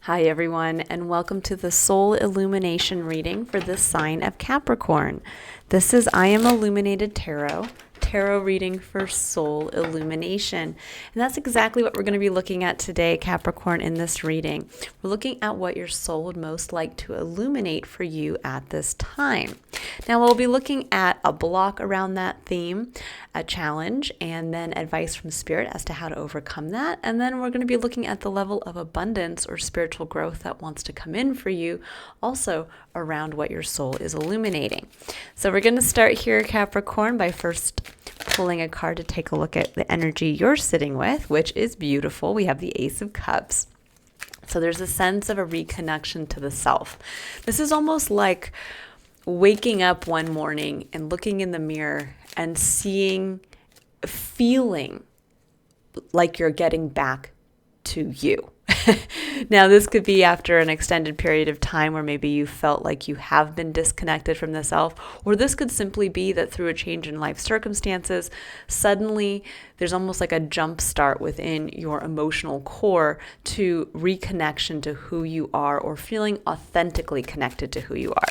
Hi everyone, and welcome to the Soul Illumination Reading for the sign of Capricorn. This is I Am Illuminated Tarot reading for Soul Illumination. And that's exactly what we're going to be looking at today, Capricorn, in this reading. We're looking at what your soul would most like to illuminate for you at this time. Now, we'll be looking at a block around that theme, a challenge, and then advice from Spirit as to how to overcome that. And then we're going to be looking at the level of abundance or spiritual growth that wants to come in for you, also around what your soul is illuminating. So we're going to start here, Capricorn, by first pulling a card to take a look at the energy you're sitting with, which is beautiful. We have the Ace of Cups. So there's a sense of a reconnection to the self. This is almost like waking up one morning and looking in the mirror and feeling like you're getting back to you. Now, this could be after an extended period of time where maybe you felt like you have been disconnected from the self, or this could simply be that through a change in life circumstances, suddenly there's almost like a jump start within your emotional core to reconnection to who you are, or feeling authentically connected to who you are.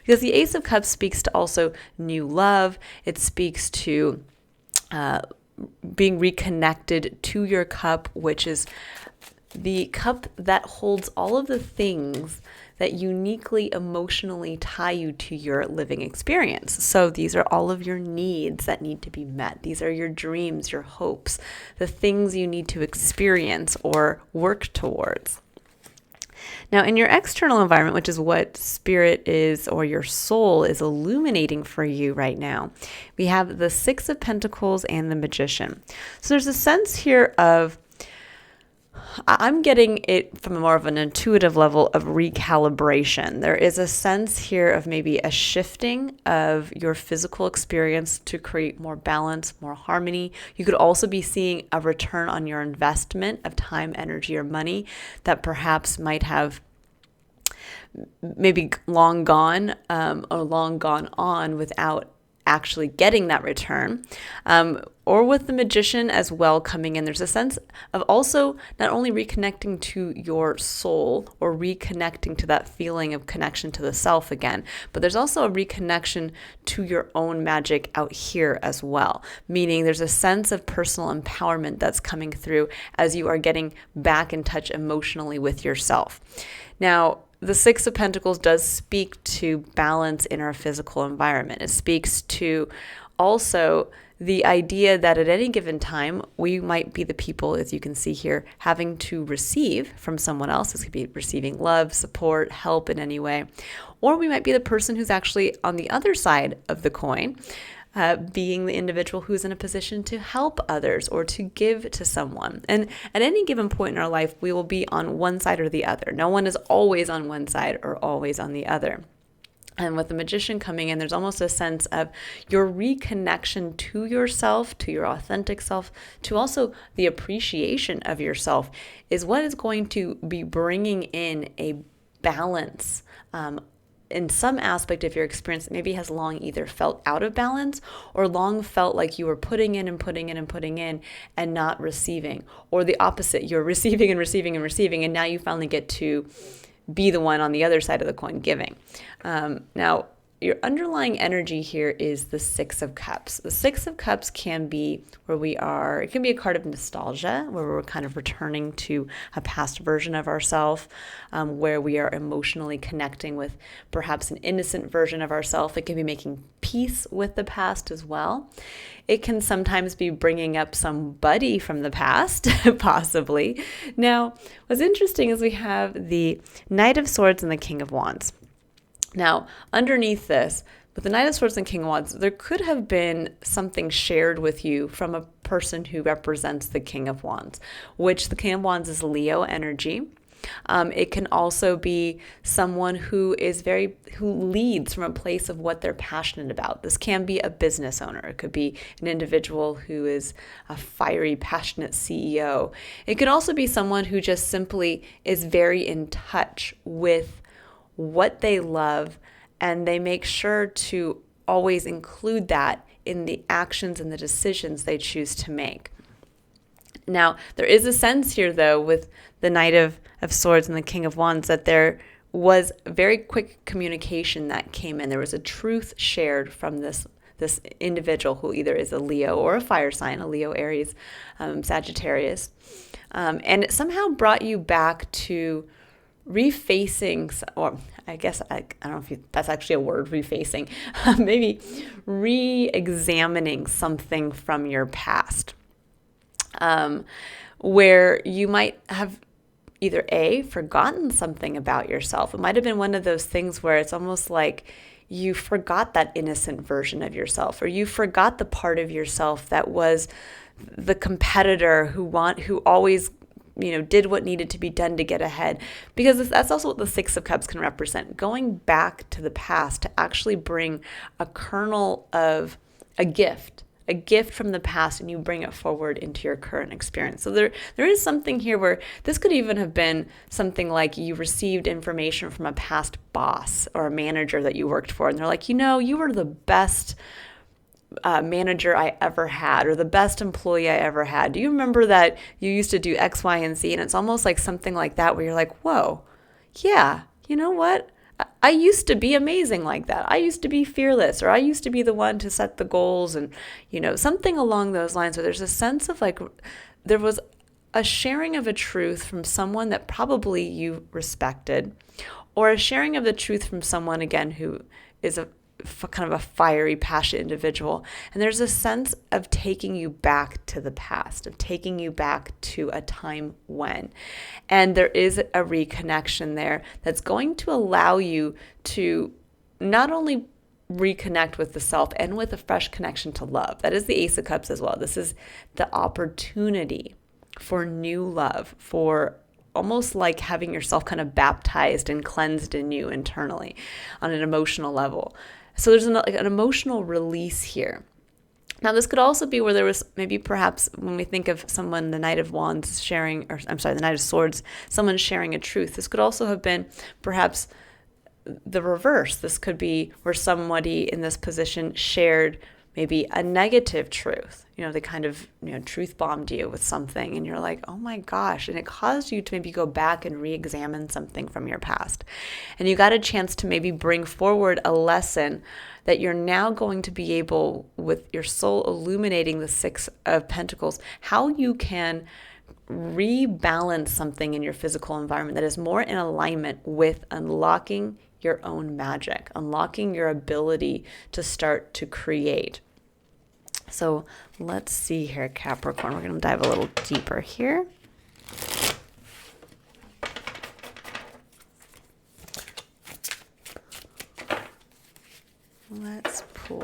Because the Ace of Cups speaks to also new love. It speaks to being reconnected to your cup, which is the cup that holds all of the things that uniquely emotionally tie you to your living experience. So these are all of your needs that need to be met. These are your dreams, your hopes, the things you need to experience or work towards. Now, in your external environment, which is what Spirit is, or your soul is illuminating for you right now, we have the Six of Pentacles and the Magician. So there's a sense here of, I'm getting it from more of an intuitive level of recalibration. There is a sense here of maybe a shifting of your physical experience to create more balance, more harmony. You could also be seeing a return on your investment of time, energy, or money that perhaps might have maybe long gone or long gone on without actually getting that return. Or with the Magician as well coming in, there's a sense of also not only reconnecting to your soul or reconnecting to that feeling of connection to the self again, but there's also a reconnection to your own magic out here as well. Meaning there's a sense of personal empowerment that's coming through as you are getting back in touch emotionally with yourself. Now, the Six of Pentacles does speak to balance in our physical environment. It speaks to also the idea that at any given time, we might be the people, as you can see here, having to receive from someone else. This could be receiving love, support, help in any way. Or we might be the person who's actually on the other side of the coin, being the individual who's in a position to help others or to give to someone. And at any given point in our life, we will be on one side or the other. No one is always on one side or always on the other. And with the Magician coming in, there's almost a sense of your reconnection to yourself, to your authentic self, to also the appreciation of yourself is what is going to be bringing in a balance in some aspect of your experience that maybe has long either felt out of balance or long felt like you were putting in and putting in and putting in and not receiving, or the opposite, you're receiving and receiving and receiving, and now you finally get to be the one on the other side of the coin giving. Now, your underlying energy here is the Six of Cups. The Six of Cups can be where we are, it can be a card of nostalgia, where we're kind of returning to a past version of ourselves, where we are emotionally connecting with perhaps an innocent version of ourselves. It can be making peace with the past as well. It can sometimes be bringing up somebody from the past, possibly. Now, what's interesting is we have the Knight of Swords and the King of Wands. Now, underneath this, with the Knight of Swords and King of Wands, there could have been something shared with you from a person who represents the King of Wands, which the King of Wands is Leo energy. It can also be someone who leads from a place of what they're passionate about. This can be a business owner. It could be an individual who is a fiery, passionate CEO. It could also be someone who just simply is very in touch with what they love, and they make sure to always include that in the actions and the decisions they choose to make. Now, there is a sense here, though, with the Knight of Swords and the King of Wands, that there was very quick communication that came in. There was a truth shared from this individual who either is a Leo or a fire sign, a Leo, Aries, Sagittarius. And it somehow brought you back to refacing, or I guess, I don't know if that's actually a word, refacing, maybe re-examining something from your past. Where you might have either forgotten something about yourself. It might have been one of those things where it's almost like you forgot that innocent version of yourself, or you forgot the part of yourself that was the competitor who always, did what needed to be done to get ahead. Because that's also what the Six of Cups can represent. Going back to the past to actually bring a kernel of a gift from the past, and you bring it forward into your current experience. So there is something here where this could even have been something like you received information from a past boss or a manager that you worked for, and they're like, you were the best manager I ever had, or the best employee I ever had. Do you remember that you used to do X, Y, and Z? And it's almost like something like that where you're like, whoa, yeah, you know what? I used to be amazing like that. I used to be fearless, or I used to be the one to set the goals, and, something along those lines, where there's a sense of like there was a sharing of a truth from someone that probably you respected, or a sharing of the truth from someone, again, who is kind of a fiery, passionate individual. And there's a sense of taking you back to the past, of taking you back to a time when. And there is a reconnection there that's going to allow you to not only reconnect with the self and with a fresh connection to love. That is the Ace of Cups as well. This is the opportunity for new love, for almost like having yourself kind of baptized and cleansed anew internally on an emotional level. So there's an emotional release here. Now, this could also be where there was maybe perhaps when we think of someone, the Knight of Wands the Knight of Swords, someone sharing a truth. This could also have been perhaps the reverse. This could be where somebody in this position shared maybe a negative truth. They kind of, truth bombed you with something, and you're like, oh my gosh. And it caused you to maybe go back and re-examine something from your past. And you got a chance to maybe bring forward a lesson that you're now going to be able, with your soul illuminating the Six of Pentacles, how you can rebalance something in your physical environment that is more in alignment with unlocking your own magic, unlocking your ability to start to create. So let's see here, Capricorn. We're going to dive a little deeper here. Let's pull.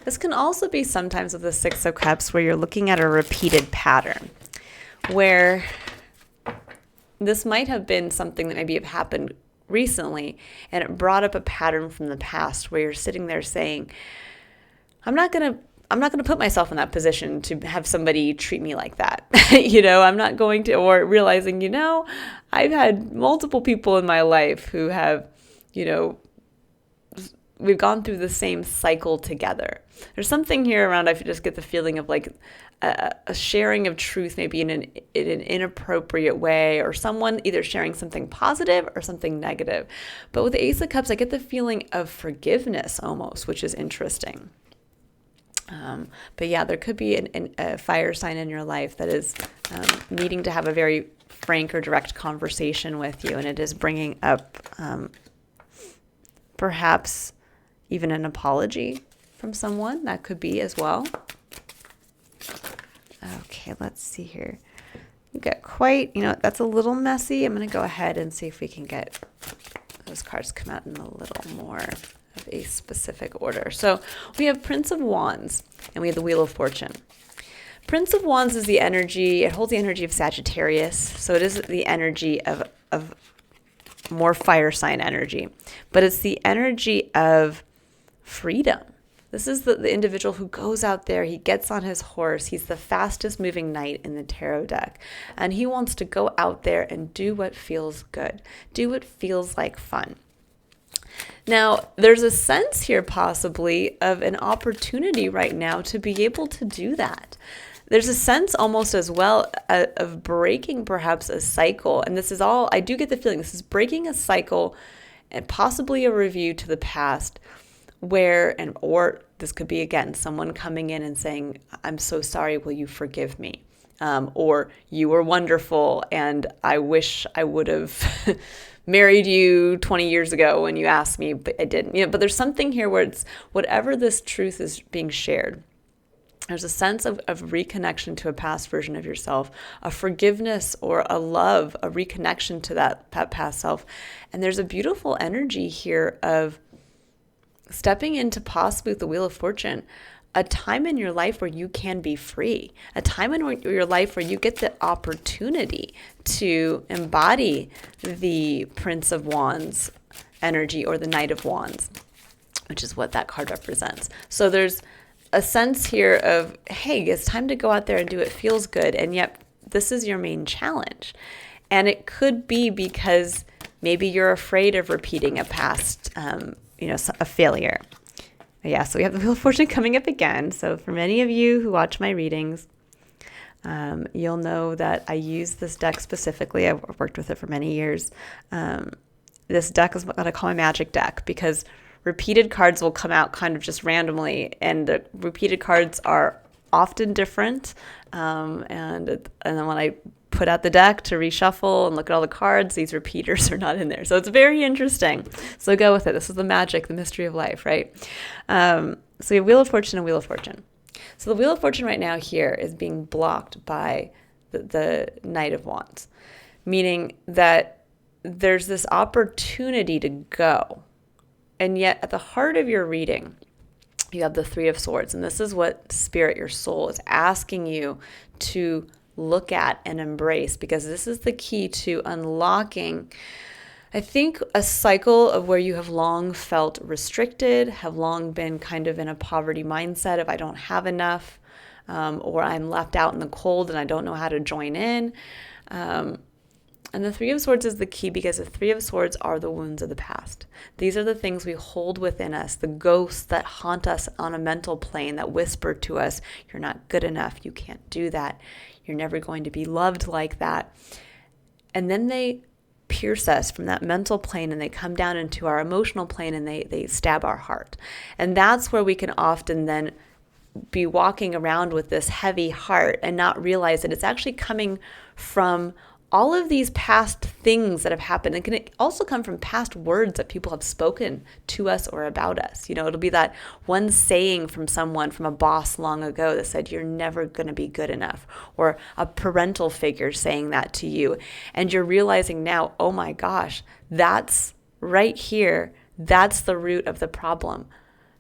This can also be sometimes with the Six of Cups where you're looking at a repeated pattern, where this might have been something that maybe have happened recently, and it brought up a pattern from the past where you're sitting there saying, I'm not going to put myself in that position to have somebody treat me like that. I'm not going to, or realizing, I've had multiple people in my life who have, we've gone through the same cycle together. There's something here around, I just get the feeling of like a sharing of truth, maybe in an inappropriate way, or someone either sharing something positive or something negative. But with the Ace of Cups, I get the feeling of forgiveness almost, which is interesting. But yeah, there could be a fire sign in your life that is needing to have a very frank or direct conversation with you, and it is bringing up perhaps even an apology from someone. That could be as well. Okay, let's see here. You got quite, that's a little messy. I'm going to go ahead and see if we can get those cards come out in a little more of a specific order. So we have Prince of Wands, and we have the Wheel of Fortune. Prince of Wands is the energy, it holds the energy of Sagittarius, so it is the energy of more fire sign energy, but it's the energy of freedom. This is the individual who goes out there, he gets on his horse, he's the fastest moving knight in the tarot deck, and he wants to go out there and do what feels good, do what feels like fun. Now, there's a sense here possibly of an opportunity right now to be able to do that. There's a sense almost as well of breaking perhaps a cycle. And this is all, I do get the feeling this is breaking a cycle and possibly a review to the past or this could be, again, someone coming in and saying, I'm so sorry, will you forgive me? Or you were wonderful and I wish I would have married you 20 years ago when you asked me, but I didn't. But there's something here where it's whatever this truth is being shared. There's a sense of reconnection to a past version of yourself, a forgiveness or a love, a reconnection to that past self. And there's a beautiful energy here of stepping into possibly the Wheel of Fortune, a time in your life where you can be free, a time in your life where you get the opportunity to embody the Prince of Wands energy or the Knight of Wands, which is what that card represents. So there's a sense here of, hey, it's time to go out there and do it feels good. And yet this is your main challenge. And it could be because maybe you're afraid of repeating a past, a failure. Yeah, so we have the Wheel of Fortune coming up again. So for many of you who watch my readings, you'll know that I use this deck specifically. I've worked with it for many years. This deck is what I call my magic deck because repeated cards will come out kind of just randomly, and the repeated cards are often different. And then when I put out the deck to reshuffle and look at all the cards, these repeaters are not in there. So it's very interesting. So go with it. This is the magic, the mystery of life, right? So we have Wheel of Fortune and Wheel of Fortune. So the Wheel of Fortune right now here is being blocked by the Knight of Wands, meaning that there's this opportunity to go. And yet at the heart of your reading, you have the Three of Swords. And this is what Spirit, your soul, is asking you to look at and embrace, because this is the key to unlocking, I think, a cycle of where you have long felt restricted, have long been kind of in a poverty mindset of I don't have enough, or I'm left out in the cold and I don't know how to join in. And the Three of Swords is the key because the Three of Swords are the wounds of the past. These are the things we hold within us, the ghosts that haunt us on a mental plane that whisper to us, you're not good enough, you can't do that, you're never going to be loved like that. And then they pierce us from that mental plane and they come down into our emotional plane and they stab our heart. And that's where we can often then be walking around with this heavy heart and not realize that it's actually coming from all of these past things that have happened. It can also come from past words that people have spoken to us or about us. It'll be that one saying from someone, from a boss long ago that said, you're never going to be good enough, or a parental figure saying that to you. And you're realizing now, oh my gosh, that's right here. That's the root of the problem.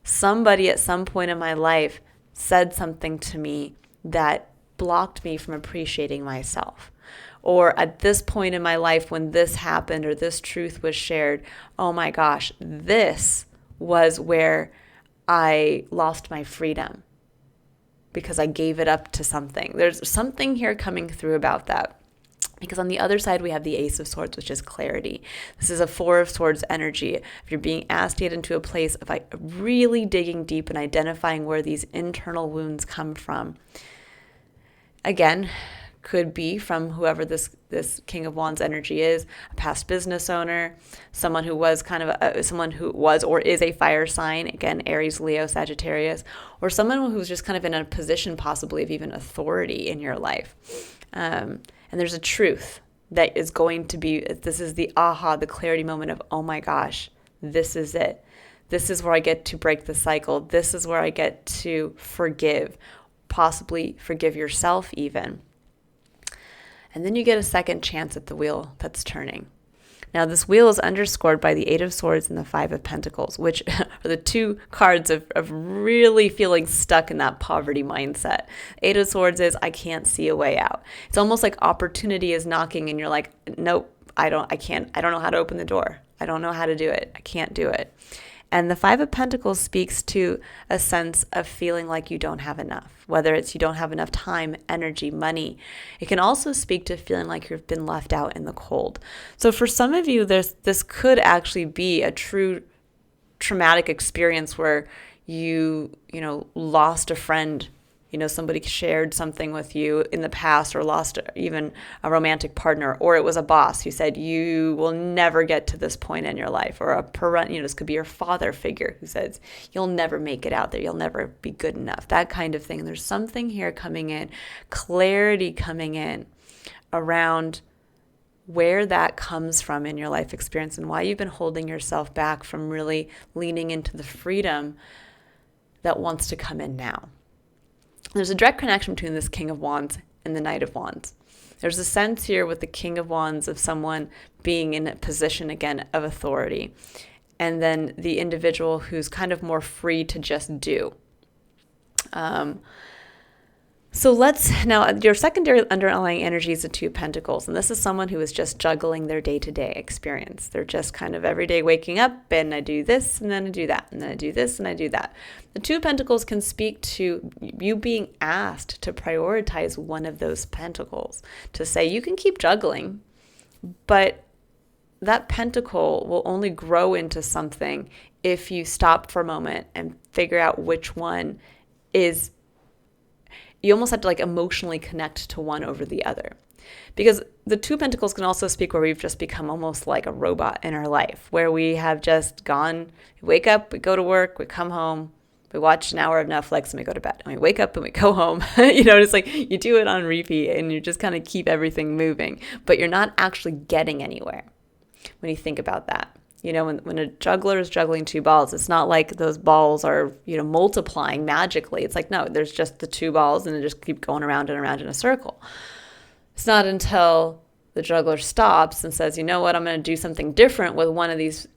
Somebody at some point in my life said something to me that blocked me from appreciating myself. Or at this point in my life when this happened or this truth was shared, oh my gosh, this was where I lost my freedom because I gave it up to something. There's something here coming through about that. Because on the other side, we have the Ace of Swords, which is clarity. This is a Four of Swords energy. If you're being asked to get into a place of really digging deep and identifying where these internal wounds come from, again, could be from whoever this King of Wands energy is, a past business owner, someone who was someone who was or is a fire sign, again, Aries, Leo, Sagittarius, or someone who's just kind of in a position possibly of even authority in your life. And there's a truth that is going to be, this is the aha, the clarity moment of, oh my gosh, this is it. This is where I get to break the cycle. This is where I get to forgive, possibly forgive yourself even. And then you get a second chance at the wheel that's turning. Now, this wheel is underscored by the Eight of Swords and the Five of Pentacles, which are the two cards of really feeling stuck in that poverty mindset. Eight of Swords is, I can't see a way out. It's almost like opportunity is knocking and you're like, nope, I don't know how to open the door. I don't know how to do it. I can't do it. And the Five of Pentacles speaks to a sense of feeling like you don't have enough, whether it's you don't have enough time, energy, money. It can also speak to feeling like you've been left out in the cold. So for some of you, this could actually be a true traumatic experience where you lost a friend, somebody shared something with you in the past, or lost even a romantic partner, or it was a boss who said, you will never get to this point in your life, or a parent, this could be your father figure who says, you'll never make it out there. You'll never be good enough, that kind of thing. And there's something here coming in, clarity coming in around where that comes from in your life experience and why you've been holding yourself back from really leaning into the freedom that wants to come in now. There's a direct connection between this King of Wands and the Knight of Wands. There's a sense here with the King of Wands of someone being in a position, again, of authority, and then the individual who's kind of more free to just do. So now your secondary underlying energy is the Two of Pentacles, and this is someone who is just juggling their day-to-day experience. They're just kind of every day waking up, and I do this, and then I do that, and then I do this, and I do that. The Two of Pentacles can speak to you being asked to prioritize one of those pentacles, to say you can keep juggling, but that pentacle will only grow into something if you stop for a moment and figure out which one is. You almost have to emotionally connect to one over the other. Because the Two of Pentacles can also speak where we've just become almost like a robot in our life, where we have just gone, we wake up, we go to work, we come home, we watch an hour of Netflix, and we go to bed. And we wake up and we go home. It's like you do it on repeat and you just kind of keep everything moving, but you're not actually getting anywhere when you think about that. When a juggler is juggling two balls, it's not like those balls are, multiplying magically. It's like, no, there's just the two balls and they just keep going around and around in a circle. It's not until the juggler stops and says, you know what, I'm going to do something different with one of these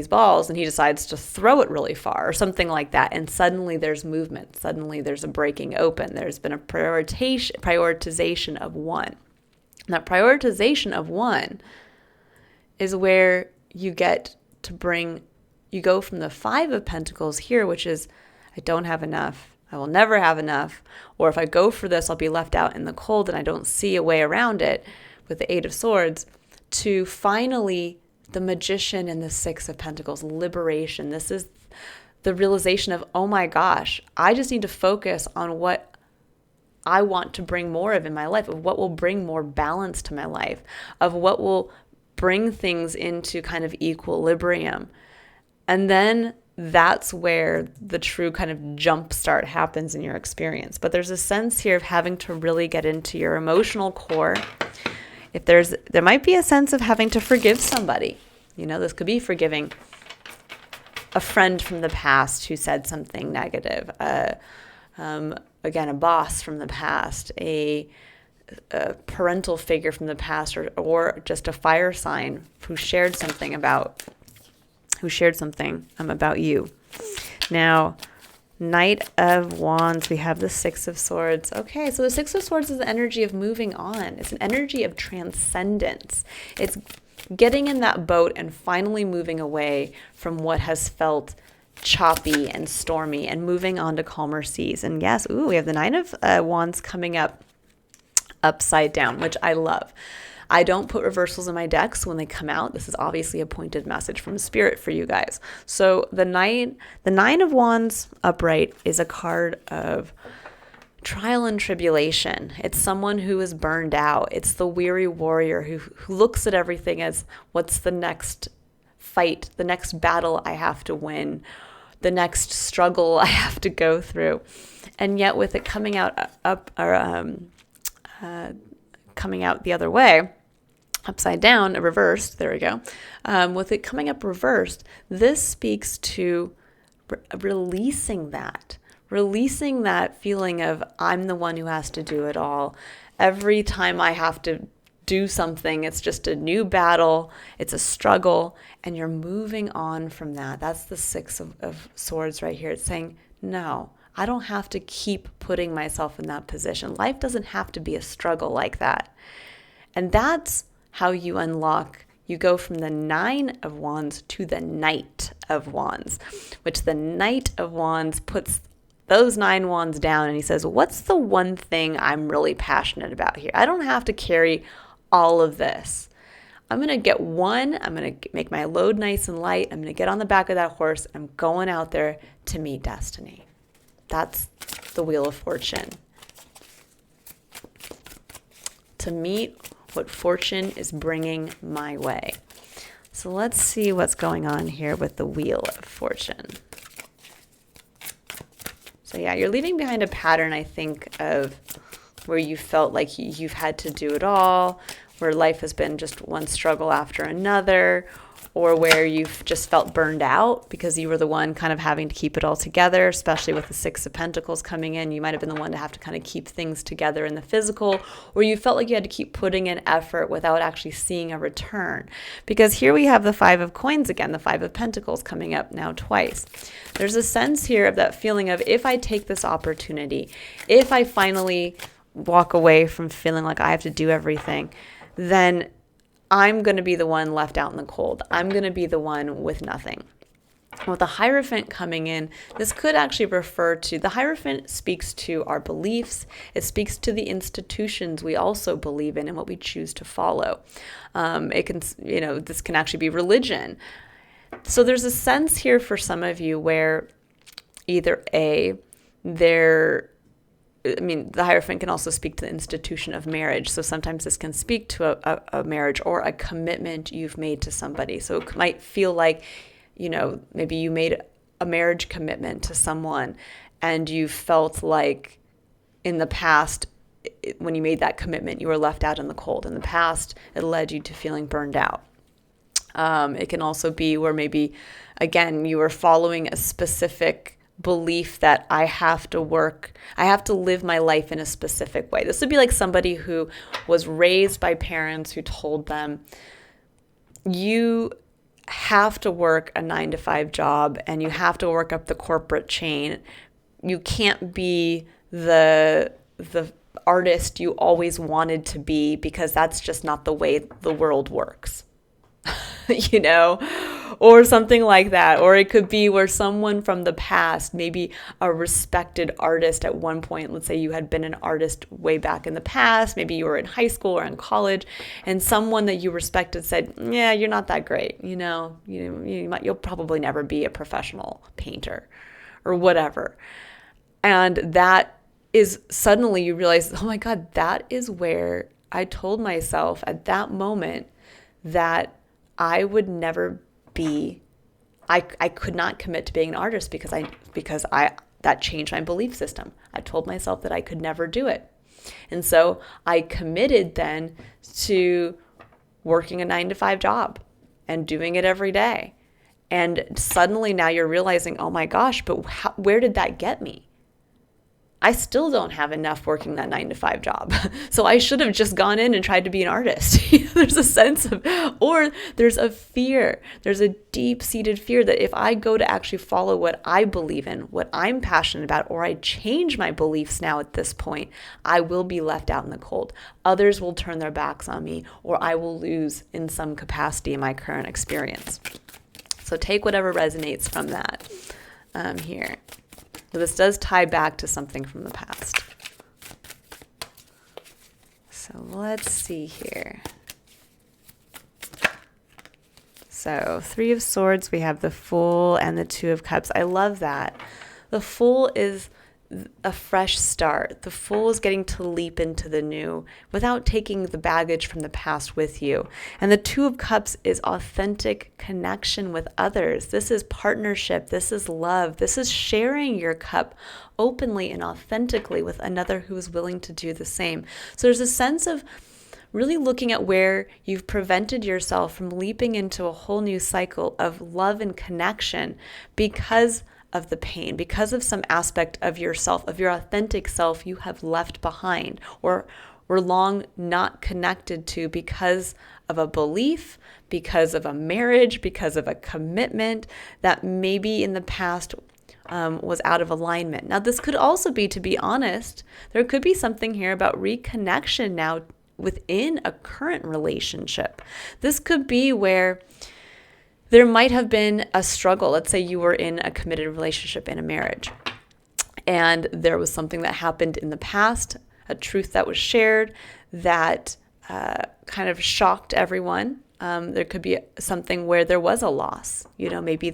balls, and he decides to throw it really far or something like that. And suddenly there's movement. Suddenly there's a breaking open. There's been a prioritization of one. And that prioritization of one is where you get to you go from the Five of Pentacles here, which is, I don't have enough, I will never have enough, or if I go for this, I'll be left out in the cold and I don't see a way around it, with the Eight of Swords, to finally the Magician and the Six of Pentacles, liberation. This is the realization of, oh my gosh, I just need to focus on what I want to bring more of in my life, of what will bring more balance to my life, of what will bring things into kind of equilibrium. And then that's where the true kind of jump start happens in your experience. But there's a sense here of having to really get into your emotional core. There might be a sense of having to forgive somebody. This could be forgiving a friend from the past who said something negative. Again, a boss from the past, a parental figure from the past, or just a fire sign who shared something about you. Now, Knight of Wands, we have the Six of Swords. Okay, so the Six of Swords is the energy of moving on. It's an energy of transcendence. It's getting in that boat and finally moving away from what has felt choppy and stormy and moving on to calmer seas. And yes, we have the Nine of Wands coming up upside down, which I love. I don't put reversals in my decks when they come out. This is obviously a pointed message from Spirit for you guys. So the Nine of Wands upright is a card of trial and tribulation. It's someone who is burned out. It's the weary warrior who looks at everything as, what's the next fight, the next battle I have to win, the next struggle I have to go through. And yet with it coming out coming out the other way, upside down, reversed, there we go. With it coming up reversed, this speaks to releasing that feeling of, I'm the one who has to do it all. Every time I have to do something, it's just a new battle, it's a struggle, and you're moving on from that. That's the Six of Swords right here. It's saying, no, I don't have to keep putting myself in that position. Life doesn't have to be a struggle like that. And that's how you unlock. You go from the Nine of Wands to the Knight of Wands, which the Knight of Wands puts those 9 wands down and he says, what's the one thing I'm really passionate about here? I don't have to carry all of this. I'm going to get one. I'm going to make my load nice and light. I'm going to get on the back of that horse. I'm going out there to meet destiny. That's the Wheel of Fortune. to meet what fortune is bringing my way. So let's see what's going on here with the Wheel of Fortune. So yeah, you're leaving behind a pattern, I think, of where you felt like you've had to do it all, where life has been just one struggle after another, or where you've just felt burned out because you were the one kind of having to keep it all together, especially with the Six of Pentacles coming in. You might have been the one to have to kind of keep things together in the physical, or you felt like you had to keep putting in effort without actually seeing a return. Because here we have the Five of Coins again, the Five of Pentacles coming up now twice. There's a sense here of that feeling of, if I take this opportunity, if I finally walk away from feeling like I have to do everything, then I'm going to be the one left out in the cold. I'm going to be the one with nothing. With the Hierophant coming in, this could actually refer to, the Hierophant speaks to our beliefs. It speaks to the institutions we also believe in and what we choose to follow. It can, this can actually be religion. So there's a sense here for some of you where either the Hierophant can also speak to the institution of marriage. So sometimes this can speak to a marriage or a commitment you've made to somebody. So it might feel like, maybe you made a marriage commitment to someone and you felt like in the past, when you made that commitment, you were left out in the cold. In the past, it led you to feeling burned out. It can also be where maybe, again, you were following a specific belief that I have to live my life in a specific way. This would be like somebody who was raised by parents who told them, you have to work a 9-to-5 job and you have to work up the corporate chain. You can't be the artist you always wanted to be because that's just not the way the world works. Or something like that. Or it could be where someone from the past, maybe a respected artist at one point, let's say you had been an artist way back in the past, maybe you were in high school or in college, and someone that you respected said, yeah, you're not that great. You'll probably never be a professional painter or whatever. And that is suddenly you realize, oh my God, that is where I told myself at that moment that I would never be, I could not commit to being an artist because that changed my belief system. I told myself that I could never do it. And so I committed then to working a 9-to-5 job and doing it every day. And suddenly now you're realizing, oh my gosh, but where did that get me? I still don't have enough working that 9-to-5 job. So I should have just gone in and tried to be an artist. There's a sense of, or there's a fear. There's a deep-seated fear that if I go to actually follow what I believe in, what I'm passionate about, or I change my beliefs now at this point, I will be left out in the cold. Others will turn their backs on me, or I will lose in some capacity in my current experience. So take whatever resonates from that here. So this does tie back to something from the past. So let's see here. So 3 of Swords, we have the Fool and the 2 of Cups. I love that. The Fool is a fresh start. The Fool is getting to leap into the new without taking the baggage from the past with you. And the 2 of Cups is authentic connection with others. This is partnership. This is love. This is sharing your cup openly and authentically with another who is willing to do the same. So there's a sense of really looking at where you've prevented yourself from leaping into a whole new cycle of love and connection because of the pain, because of some aspect of yourself, of your authentic self you have left behind or were long not connected to because of a belief, because of a marriage, because of a commitment that maybe in the past was out of alignment. Now, this could also be, to be honest, there could be something here about reconnection now within a current relationship. This could be where there might have been a struggle. Let's say you were in a committed relationship in a marriage, and there was something that happened in the past, a truth that was shared that kind of shocked everyone. There could be something where there was a loss. Maybe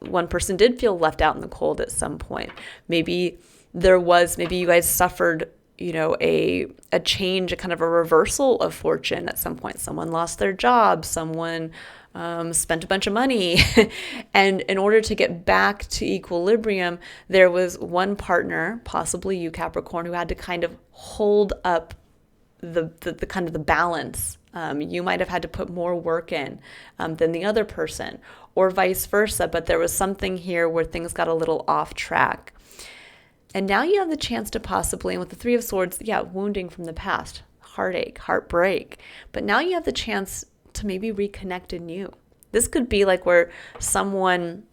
one person did feel left out in the cold at some point. Maybe you guys suffered a change, a kind of a reversal of fortune at some point. Someone lost their job, someone spent a bunch of money. And in order to get back to equilibrium, there was one partner, possibly you, Capricorn, who had to kind of hold up the kind of the balance. You might have had to put more work in than the other person, or vice versa. But there was something here where things got a little off track. And now you have the chance to possibly, and with the Three of Swords, wounding from the past, heartache, heartbreak. But now you have the chance to maybe reconnect anew. This could be like where someone,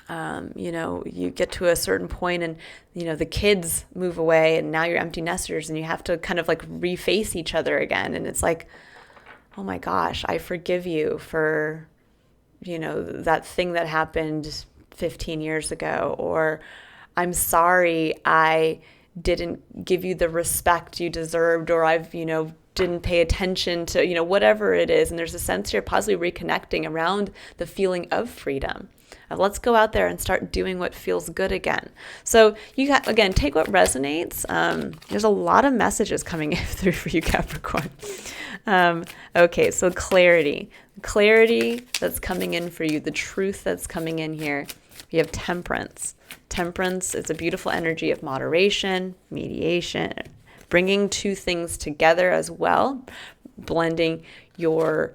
you get to a certain point and, the kids move away and now you're empty nesters and you have to kind of like reface each other again. And it's like, oh my gosh, I forgive you for, that thing that happened 15 years ago, or I'm sorry I didn't give you the respect you deserved, or I've, didn't pay attention to, whatever it is. And there's a sense here possibly reconnecting around the feeling of freedom. Let's go out there and start doing what feels good again. So again, take what resonates. There's a lot of messages coming through for you, Capricorn. Okay, so clarity that's coming in for you, the truth that's coming in here. You have temperance. Temperance is a beautiful energy of moderation, mediation, bringing two things together as well, blending your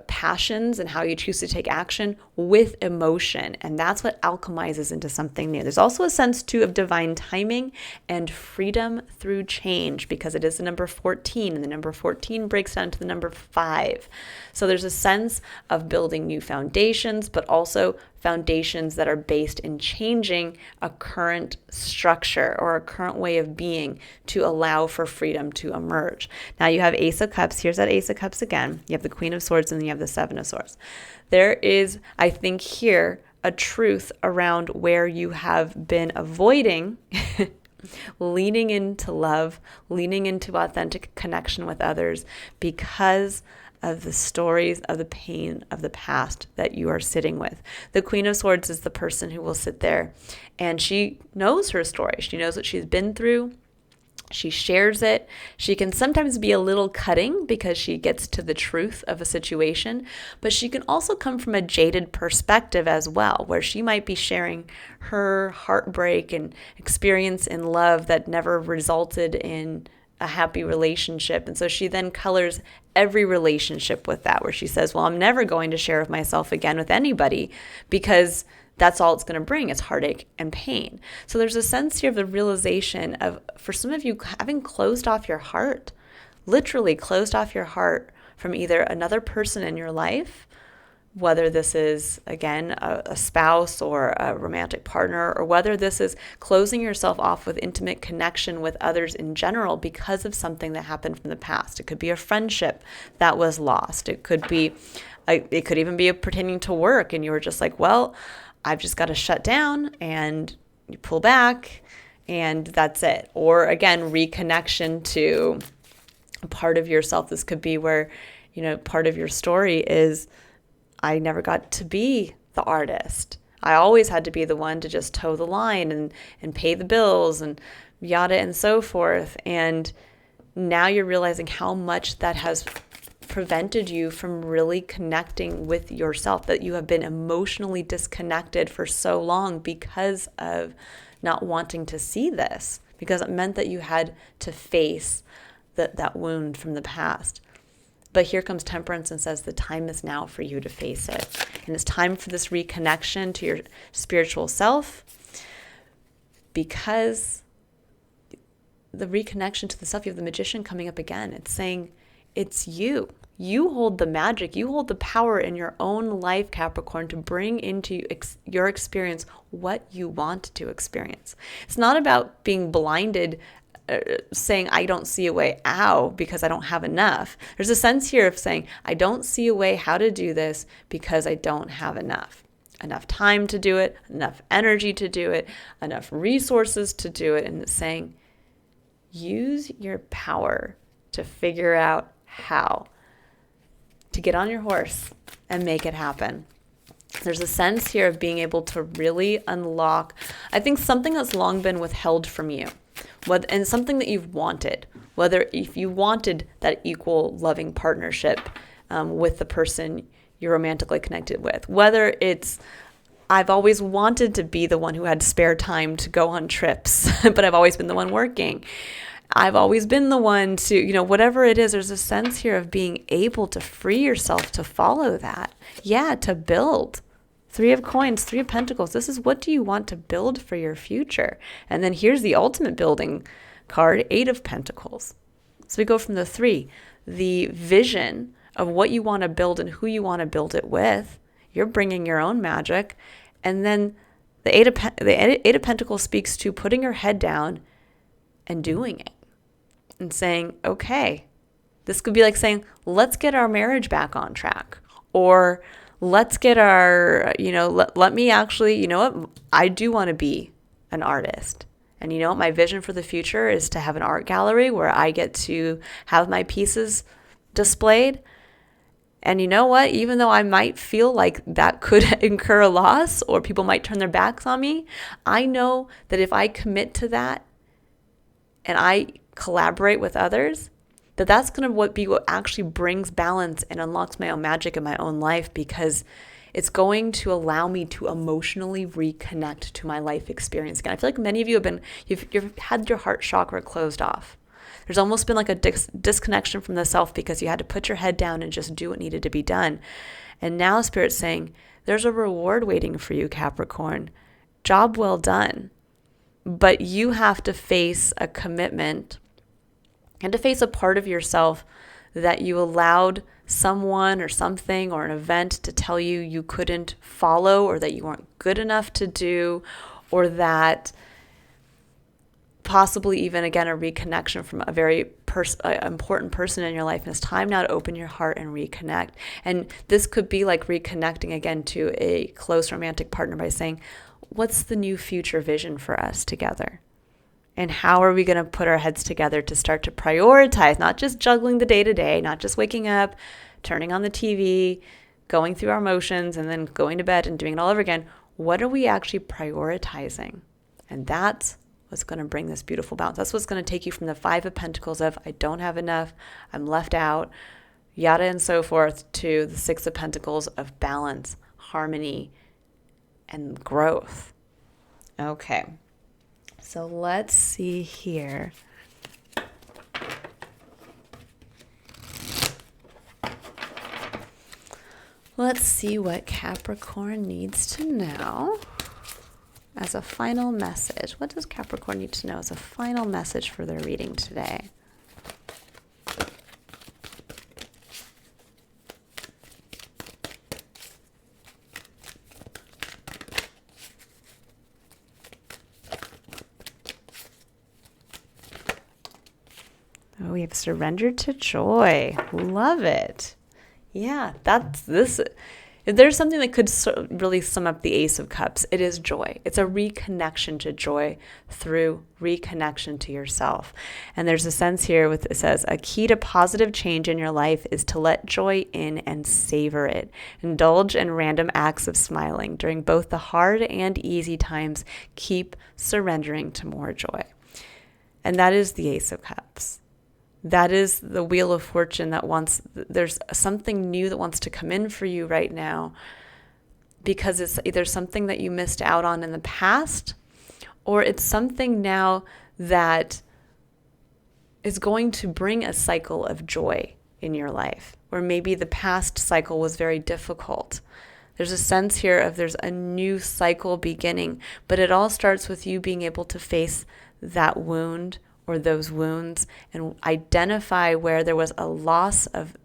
passions and how you choose to take action with emotion. And that's what alchemizes into something new. There's also a sense too of divine timing and freedom through change, because it is the number 14, and the number 14 breaks down to the number 5. So there's a sense of building new foundations, but also foundations that are based in changing a current structure or a current way of being to allow for freedom to emerge. Now you have Ace of Cups. Here's that Ace of Cups again. You have the Queen of Swords, and then you have the Seven of Swords. There is, I think here, a truth around where you have been avoiding leaning into love, leaning into authentic connection with others because of the stories of the pain of the past that you are sitting with. The Queen of Swords is the person who will sit there and she knows her story. She knows what she's been through. She shares it. She can sometimes be a little cutting because she gets to the truth of a situation, but she can also come from a jaded perspective as well, where she might be sharing her heartbreak and experience in love that never resulted in a happy relationship. And so she then colors every relationship with that, where she says, well, I'm never going to share of myself again with anybody because that's all it's going to bring is heartache and pain. So there's a sense here of the realization of, for some of you, having closed off your heart, literally closed off your heart from either another person in your life, whether this is, again, a spouse or a romantic partner, or whether this is closing yourself off with intimate connection with others in general because of something that happened from the past. It could be a friendship that was lost. It could even be pertaining to work, and you were just like, well, I've just got to shut down, and you pull back, and that's it. Or again, reconnection to a part of yourself. This could be where, part of your story is, I never got to be the artist. I always had to be the one to just toe the line and pay the bills and yada and so forth. And now you're realizing how much that has prevented you from really connecting with yourself, that you have been emotionally disconnected for so long because of not wanting to see this, because it meant that you had to face that wound from the past. But here comes Temperance and says the time is now for you to face it. And it's time for this reconnection to your spiritual self, because the reconnection to the self, you have the Magician coming up again. It's saying it's you. You hold the magic. You hold the power in your own life, Capricorn, to bring into your experience what you want to experience. It's not about being blinded, saying, I don't see a way out because I don't have enough. There's a sense here of saying, I don't see a way how to do this because I don't have enough time to do it, enough energy to do it, enough resources to do it. And it's saying, use your power to figure out how to get on your horse and make it happen. There's a sense here of being able to really unlock, I think, something that's long been withheld from you. and something that you've wanted, whether if you wanted that equal loving partnership with the person you're romantically connected with, whether it's I've always wanted to be the one who had spare time to go on trips, but I've always been the one working. I've always been the one to, whatever it is, there's a sense here of being able to free yourself to follow that. Yeah, to build. 3 of Coins, 3 of Pentacles. This is, what do you want to build for your future? And then here's the ultimate building card, 8 of Pentacles. So we go from the 3, the vision of what you want to build and who you want to build it with. You're bringing your own magic. And then the Eight of Pentacles speaks to putting your head down and doing it and saying, okay, this could be like saying, let's get our marriage back on track, or let's get our, let me actually, what, I do want to be an artist. And what, my vision for the future is to have an art gallery where I get to have my pieces displayed. And you know what? Even though I might feel like that could incur a loss or people might turn their backs on me, I know that if I commit to that and I collaborate with others, that's going to be what actually brings balance and unlocks my own magic in my own life, because it's going to allow me to emotionally reconnect to my life experience again. I feel like many of you you've had your heart chakra closed off. There's almost been like a disconnection from the self because you had to put your head down and just do what needed to be done. And now Spirit's saying, there's a reward waiting for you, Capricorn. Job well done. But you have to face a commitment and to face a part of yourself that you allowed someone or something or an event to tell you you couldn't follow, or that you weren't good enough to do, or that possibly even, again, a reconnection from a very important person in your life. And it's time now to open your heart and reconnect. And this could be like reconnecting again to a close romantic partner by saying, what's the new future vision for us together? And how are we going to put our heads together to start to prioritize, not just juggling the day-to-day, not just waking up, turning on the TV, going through our motions, and then going to bed and doing it all over again. What are we actually prioritizing? And that's what's going to bring this beautiful balance. That's what's going to take you from the 5 of Pentacles of I don't have enough, I'm left out, yada and so forth, to the 6 of Pentacles of balance, harmony, and growth. Okay, so let's see here. Let's see what Capricorn needs to know as a final message. What does Capricorn need to know as a final message for their reading today? Oh, we have surrendered to joy. Love it. Yeah, that's this. If there's something that could really sum up the Ace of Cups, it is joy. It's a reconnection to joy through reconnection to yourself. And there's a sense here it says, a key to positive change in your life is to let joy in and savor it. Indulge in random acts of smiling. During both the hard and easy times, keep surrendering to more joy. And that is the Ace of Cups. That is the Wheel of Fortune there's something new that wants to come in for you right now, because it's either something that you missed out on in the past, or it's something now that is going to bring a cycle of joy in your life, or maybe the past cycle was very difficult. There's a sense here of there's a new cycle beginning, but it all starts with you being able to face that wound or those wounds and identify where there was a loss of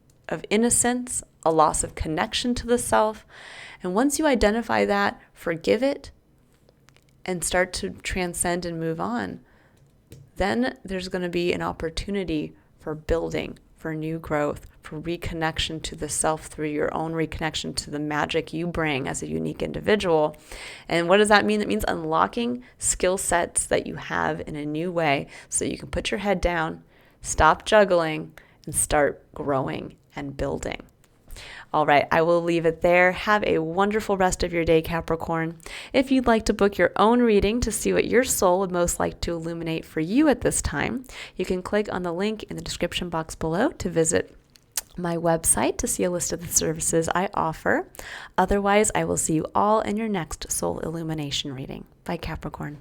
innocence, a loss of connection to the self. And once you identify that, forgive it and start to transcend and move on, then there's going to be an opportunity for building, for new growth, for reconnection to the self through your own reconnection to the magic you bring as a unique individual. And what does that mean? It means unlocking skill sets that you have in a new way so you can put your head down, stop juggling, and start growing and building. All right, I will leave it there. Have a wonderful rest of your day, Capricorn. If you'd like to book your own reading to see what your soul would most like to illuminate for you at this time, you can click on the link in the description box below to visit my website to see a list of the services I offer. Otherwise, I will see you all in your next soul illumination reading. Bye, Capricorn.